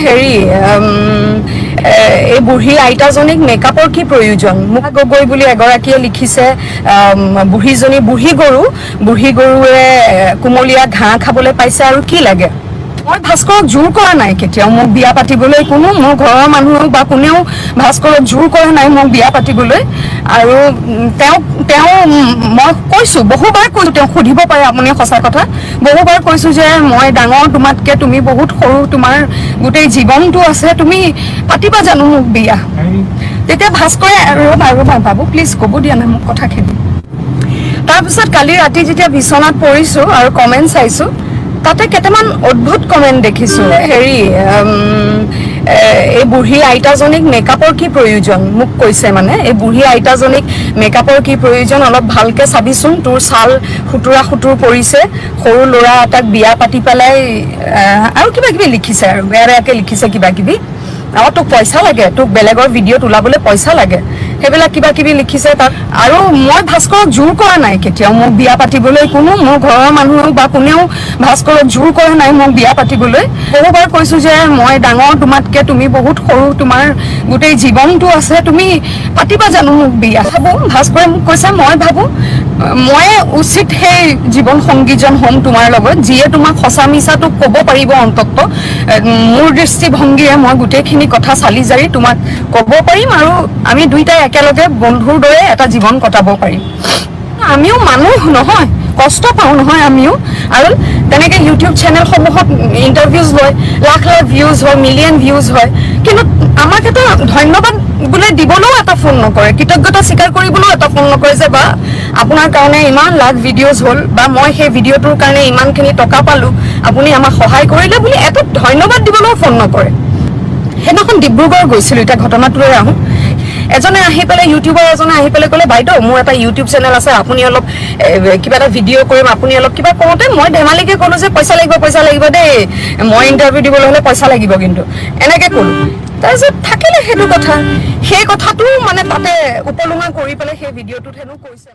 হেৰি এই বুঢ়ী আইতাজনীক মেকআপৰ কি প্ৰয়োজন মুখ গগৈ বুলি এগৰাকীয়ে লিখিছে বুঢ়ীজনী বুঢ়ী গৰুৱে কুমলীয়া ঘাঁহ খাবলৈ পাইছে আৰু কি লাগে মই ভাস্কৰক জোৰ কৰা নাই কেতিয়াও মোক বিয়া পাতিবলৈ কোনো মোৰ ঘৰৰ মানুহ বা কোনেও ভাস্কৰক জোৰ কৰা নাই মোক বিয়া পাতিবলৈ আৰু তেওঁ মই কৈছো বহুবাৰ কৈছো তেওঁ সুধিব পাৰে আপুনি সঁচা কথা বহুবাৰ কৈছো যে মই ডাঙৰ তোমাতকে তুমি বহুত সৰু তোমাৰ গোটেই জীৱনটো আছে তুমি পাতিবা জানো মোক বিয়া তেতিয়া ভাস্কৰে ৰবা বাবু প্লিজ ক'ব দিয়া না মোক কথাখিনি তাৰপিছত কালি ৰাতি যেতিয়া বিচনাত পৰিছো আৰু কমেণ্ট চাইছো তাতে কেইটামান অদ্ভুত কমেণ্ট দেখিছো হেৰি এই বুঢ়ী আইতাজনীক মেকআপৰ কি প্ৰয়োজন মোক কৈছে মানে এই বুঢ়ী আইতাজনীক মেকআপৰ কি প্ৰয়োজন অলপ ভালকে চাবিচোন তোৰ ছাল সুতুৰা পৰিছে সৰু ল'ৰা এটাক বিয়া পাতি পেলাই আৰু কিবা কিবি লিখিছে আৰু বেয়াকে লিখিছে কিবা কিবি তোক পইচা লাগে তোক বেলেগৰ ভিডিঅ'ত ওলাবলৈ পইচা লাগে সেইবিলাক কিবা কিবি লিখিছে তাত আৰু মই ভাস্কৰক জোৰ কৰা নাই কেতিয়াও মোক বিয়া পাতিবলৈ কোনো মোৰ ঘৰৰ মানুহ বা কোনেও ভাস্কৰক জোৰ কৰা নাই মোক বিয়া পাতিবলৈ বহুবাৰ কৈছো যে মই ডাঙৰ তোমাতকে তুমি বহুত সৰু তোমাৰ গোটেই জীৱনটো আছে তুমি পাতিবা জানো মোক বিয়া ভাবো ভাস্কৰে মোক কৈছে মই ভাবো মই উচিত সেই জীৱন সংগীজন হ'ম তোমাৰ লগত যিয়ে তোমাক সঁচা মিছাটো ক'ব পাৰিব অন্তত মোৰ দৃষ্টিভংগীৰে মই গোটেইখিনি কথা চালি জাৰি তোমাক ক'ব পাৰিম আৰু আমি দুইটাই একেলগে বন্ধুৰ দৰে এটা জীৱন কটাব পাৰিম আমিও মানুহ নহয় কষ্ট পাওঁ নহয় আমিও আৰু তেনেকে ইউটিউব চেনেলসমূহত ইণ্টাৰভিউজ হয় লাখ ভিউজ হয় মিলিয়ন ভিউজ হয় কিন্তু আমাক এটা ধন্যবাদ বোলে দিবলৈও এটা ফোন নকৰে কৃতজ্ঞতা স্বীকাৰ কৰিবলৈও এটা ফোন নকৰে যে বা আপোনাৰ কাৰণে ইমান লাখ ভিডিঅ'জ হ'ল বা মই সেই ভিডিঅ'টোৰ কাৰণে ইমানখিনি টকা পালো আপুনি আমাক সহায় কৰিলে বুলি এটা ধন্যবাদ দিবলৈও ফোন নকৰে সেইদিনাখন ডিব্ৰুগড় গৈছিলো এতিয়া ঘটনাটোলৈ আহোঁ এজনে আহি পেলাই ইউটিউবাৰ এজনে আহি পেলাই ক'লে বাইদেউ মোৰ এটা ইউটিউব চেনেল আছে আপুনি অলপ কিবা এটা ভিডিঅ' কৰিম আপুনি অলপ কিবা কওঁতে মই ধেমালিকে ক'লো যে পইচা লাগিব দেই মই ইণ্টাৰভিউ দিবলৈ হ'লে পইচা লাগিব কিন্তু এনেকে ক'লো তাৰপিছত থাকিলে সেইটো কথা সেই কথাটো মানে তাতে উপলুঙা কৰি পেলাই সেই ভিডিঅ'টোত হেনো কৈছে